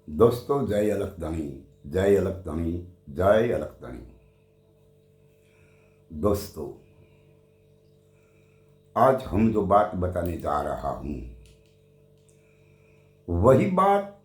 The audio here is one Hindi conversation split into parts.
दोस्तों, जय अलकधणी, जय अलकधणी, जय अलकधणी। दोस्तों, आज हम जो बात बताने जा रहा हूं वही बात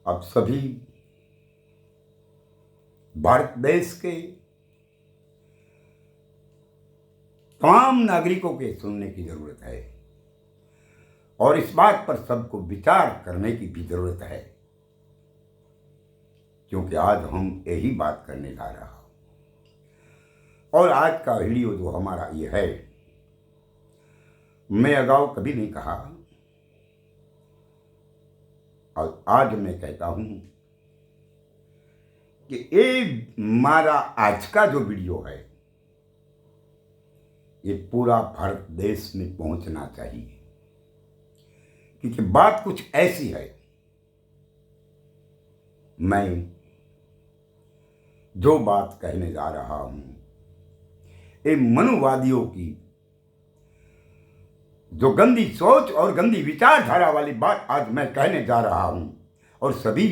अब सभी भारत देश के तमाम नागरिकों के सुनने की जरूरत है और इस बात पर सबको विचार करने की भी जरूरत है, क्योंकि आज हम यही बात करने जा रहा हूं। और आज का वीडियो जो हमारा ये है, मैं अगाऊ कभी नहीं कहा और आज मैं कहता हूं कि ये हमारा आज का जो वीडियो है ये पूरा भारत देश में पहुंचना चाहिए, क्योंकि बात कुछ ऐसी है। मैं जो बात कहने जा रहा हूं ये मनुवादियों की जो गंदी सोच और गंदी विचारधारा वाली बात आज मैं कहने जा रहा हूं। और सभी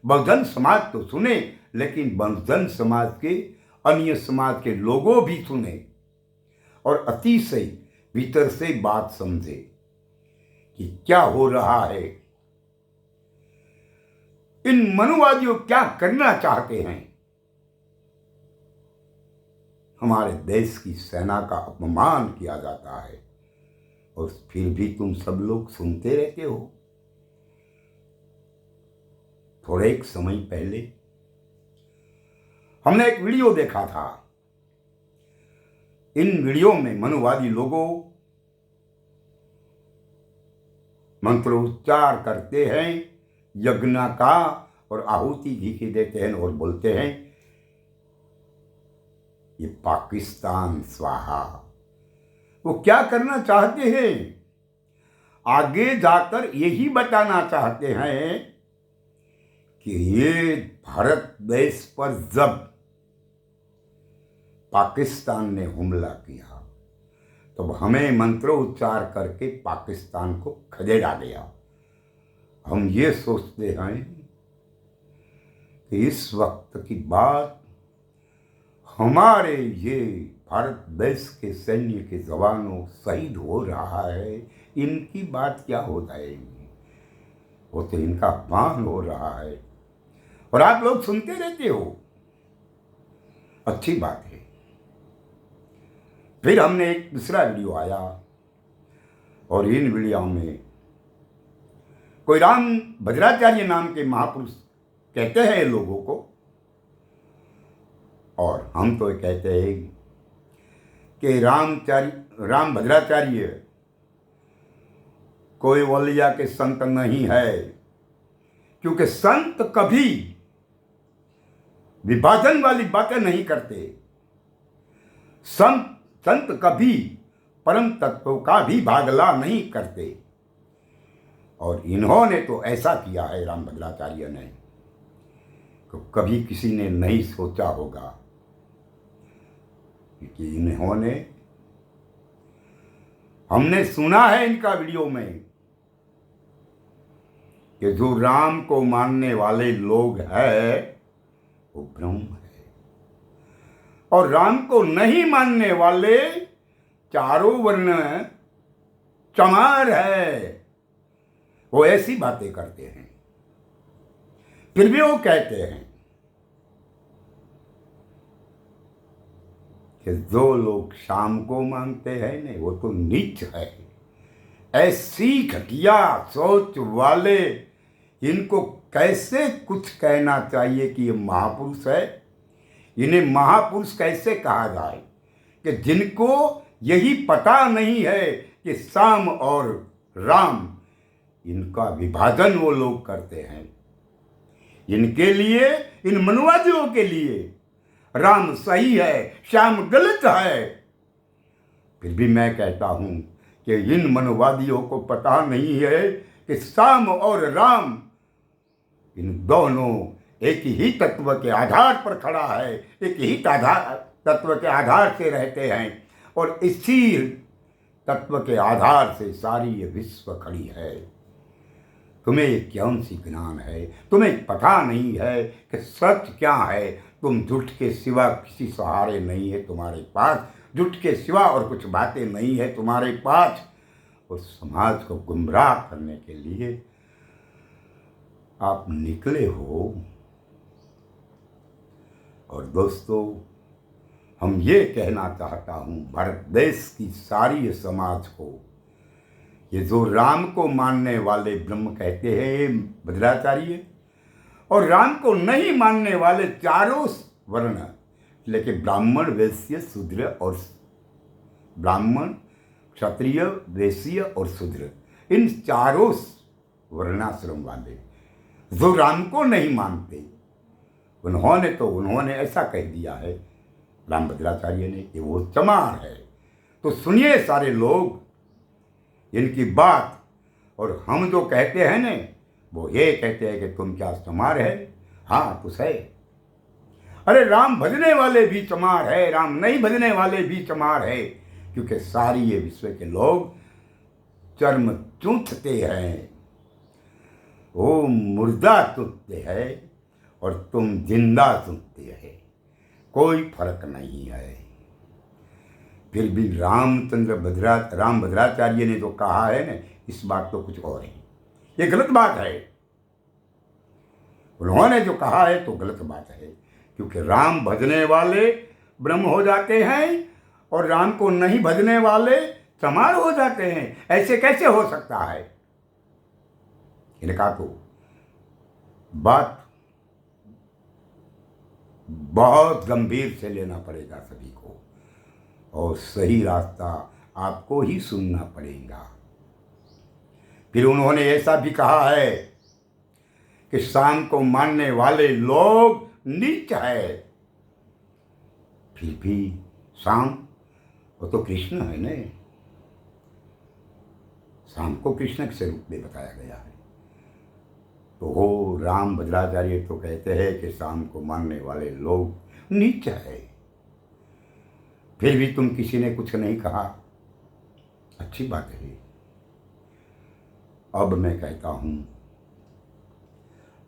बहुजन समाज तो सुने, लेकिन बहुजन समाज के अन्य समाज के लोगों भी सुने और अतिशय भीतर से बात समझे कि क्या हो रहा है। इन मनुवादियों क्या करना चाहते हैं। हमारे देश की सेना का अपमान किया जाता है और फिर भी तुम सब लोग सुनते रहते हो। थोड़े एक समय पहले हमने एक वीडियो देखा था। इन वीडियो में मनुवादी लोगों मंत्रोच्चार करते हैं यज्ञ का और आहुति घी की देते हैं और बोलते हैं ये पाकिस्तान स्वाहा। वो क्या करना चाहते हैं? आगे जाकर यही बताना चाहते हैं कि ये भारत देश पर जब पाकिस्तान ने हमला किया तब हमें मंत्रोच्चार करके पाकिस्तान को खदेड़ा गया। हम ये सोचते हैं कि इस वक्त की बात हमारे ये भारत देश के सैन्य के जवानों शहीद हो रहा है, इनकी बात क्या हो जाएगी। वो तो इनका अपमान हो रहा है और आप लोग सुनते रहते हो। अच्छी बात है। फिर हमने एक दूसरा वीडियो आया और इन वीडियो में कोई राम भद्राचार्य नाम के महापुरुष कहते हैं लोगों को, और हम तो कहते हैं कि राम भद्राचार्य कोई वलिया के संत नहीं है, क्योंकि संत कभी विभाजन वाली बातें नहीं करते। संत कभी परम तत्व का भी भागला नहीं करते। और इन्होंने तो ऐसा किया है, राम भद्राचार्य ने, तो कभी किसी ने नहीं सोचा होगा कि इन्होंने, हमने सुना है इनका वीडियो में कि जो राम को मानने वाले लोग हैं वो ब्रह्म है और राम को नहीं मानने वाले चारों वर्ण चमार है। वो ऐसी बातें करते हैं। फिर भी वो कहते हैं कि जो लोग शाम को मानते हैं ना वो तो नीच है। ऐसी घटिया सोच वाले इनको कैसे कुछ कहना चाहिए कि ये महापुरुष है। इन्हें महापुरुष कैसे कहा जाए कि जिनको यही पता नहीं है कि शाम और राम इनका विभाजन वो लोग करते हैं। इनके लिए, इन मनुवादियों के लिए राम सही है, श्याम गलत है। फिर भी मैं कहता हूं कि इन मनुवादियों को पता नहीं है कि शाम और राम इन दोनों एक ही तत्व के आधार पर खड़ा है, एक ही तत्व के आधार से रहते हैं और इसी तत्व के आधार से सारी ये विश्व खड़ी है। तुम्हें ये कौन सी ज्ञान है? तुम्हें पता नहीं है कि सच क्या है। तुम झूठ के सिवा किसी सहारे नहीं है तुम्हारे पास, झूठ के सिवा और कुछ बातें नहीं है तुम्हारे पास। उस समाज को गुमराह करने के लिए आप निकले हो। और दोस्तों, हम ये कहना चाहता हूँ भारत देश की सारी समाज को, ये जो राम को मानने वाले ब्रह्म कहते हैं भद्राचार्य, और राम को नहीं मानने वाले चारों वर्ण, लेकिन ब्राह्मण, वैश्य, शूद्र और ब्राह्मण, क्षत्रिय, वैश्य और शूद्र, इन चारों वर्णाश्रम वाले जो राम को नहीं मानते, उन्होंने ऐसा कह दिया है राम भद्राचार्य ने कि वो चमार है। तो सुनिए सारे लोग इनकी बात। और हम जो कहते हैं ने, वो ये कहते हैं कि तुम क्या चमार है? हाँ, कुछ है। अरे राम भजने वाले भी चमार है, राम नहीं भजने वाले भी चमार है, क्योंकि सारी ये विश्व के लोग चर्म चूथते हैं, वो मुर्दा चूथते हैं और तुम जिंदा चूथते हैं, कोई फर्क नहीं है। फिर भी राम भद्राचार्य ने जो कहा है ना, इस बात तो कुछ और है, ये गलत बात है। उन्होंने जो कहा है तो गलत बात है, क्योंकि राम भजने वाले ब्रह्म हो जाते हैं और राम को नहीं भजने वाले चमार हो जाते हैं। ऐसे कैसे हो सकता है? इनका तो बात बहुत गंभीर से लेना पड़ेगा सभी को, और सही रास्ता आपको ही सुनना पड़ेगा। फिर उन्होंने ऐसा भी कहा है कि शाम को मानने वाले लोग नीच है। फिर भी शाम, वो तो कृष्ण है ना, शाम को कृष्ण के रूप में बताया गया है। तो हो राम भद्राचार्य तो कहते हैं कि शाम को मानने वाले लोग नीच है। फिर भी तुम किसी ने कुछ नहीं कहा, अच्छी बात है। अब मैं कहता हूं,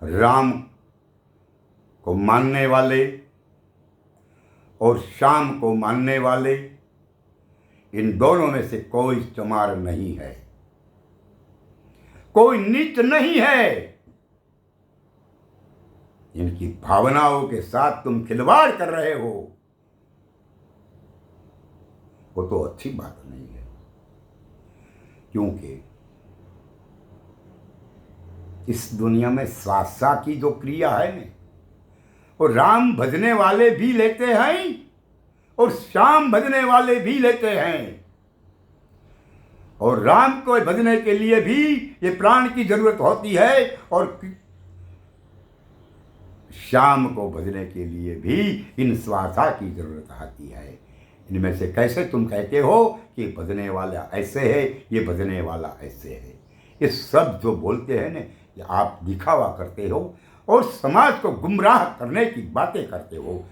राम को मानने वाले और शाम को मानने वाले, इन दोनों में से कोई चमार नहीं है, कोई नीच नहीं है। इनकी भावनाओं के साथ तुम खिलवाड़ कर रहे हो, वो तो अच्छी बात नहीं है। क्योंकि इस दुनिया में स्वासा की जो क्रिया है ना, वो राम भजने वाले भी लेते हैं और श्याम भजने वाले भी लेते हैं। और राम को भजने के लिए भी ये प्राण की जरूरत होती है, और श्याम को भजने के लिए भी इन स्वासा की जरूरत आती है। इनमें से कैसे तुम कहते हो कि भजने वाला ऐसे है, ये भजने वाला ऐसे है? ये सब जो बोलते हैं ना, ये आप दिखावा करते हो और समाज को गुमराह करने की बातें करते हो,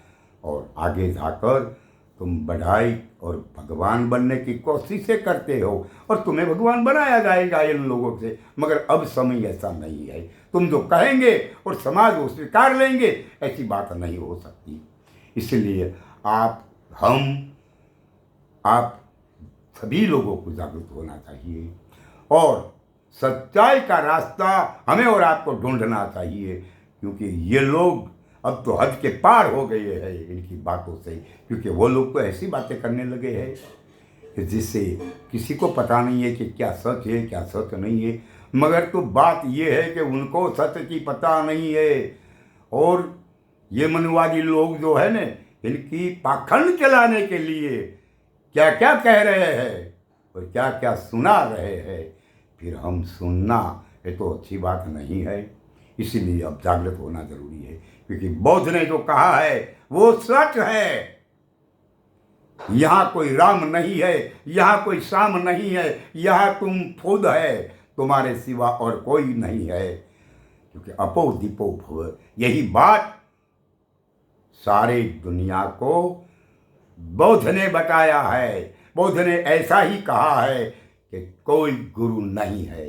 और आगे जाकर तुम बढ़ाई और भगवान बनने की कोशिशें करते हो, और तुम्हें भगवान बनाया जाएगा इन लोगों से। मगर अब समय ऐसा नहीं है, तुम जो कहेंगे और समाज वो स्वीकार लेंगे, ऐसी बात नहीं हो सकती। इसलिए आप सभी लोगों को जागरूक होना चाहिए, और सच्चाई का रास्ता हमें और आपको ढूंढना चाहिए। क्योंकि ये लोग अब तो हद के पार हो गए हैं इनकी बातों से, क्योंकि वो लोग तो ऐसी बातें करने लगे हैं कि जिससे किसी को पता नहीं है कि क्या सच है क्या सच नहीं है। मगर तो बात ये है कि उनको सच की पता नहीं है, और ये मनवादी लोग जो है ना, इनकी पाखंड चलाने के लिए क्या क्या कह रहे हैं और क्या क्या सुना रहे हैं, फिर हम सुनना, ये तो अच्छी बात नहीं है। इसीलिए अब जागृत होना जरूरी है, क्योंकि बौद्ध ने जो कहा है वो सच है। यहाँ कोई राम नहीं है, यहाँ कोई श्याम नहीं है, यहाँ तुम खुद है, तुम्हारे सिवा और कोई नहीं है। क्योंकि अपो दीपो भव, यही बात सारे दुनिया को बौद्ध ने बताया है। बौद्ध ने ऐसा ही कहा है कि कोई गुरु नहीं है,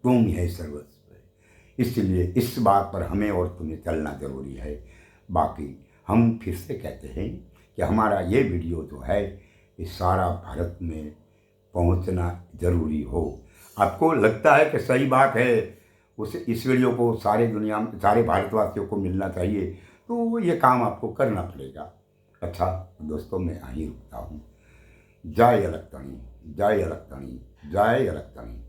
तुम ही है सर्वस्व। इसलिए इस बात पर हमें और तुम्हें चलना जरूरी है। बाकी हम फिर से कहते हैं कि हमारा ये वीडियो जो है ये सारा भारत में पहुंचना जरूरी हो। आपको लगता है कि सही बात है, इस वीडियो को सारे दुनिया में, सारे भारतवासियों को मिलना चाहिए, तो ये काम आपको करना पड़ेगा। अच्छा दोस्तों, मैं यहीं रुकता हूँ। जय अलग तणी, जय अलग तणी, जय अलग तणी।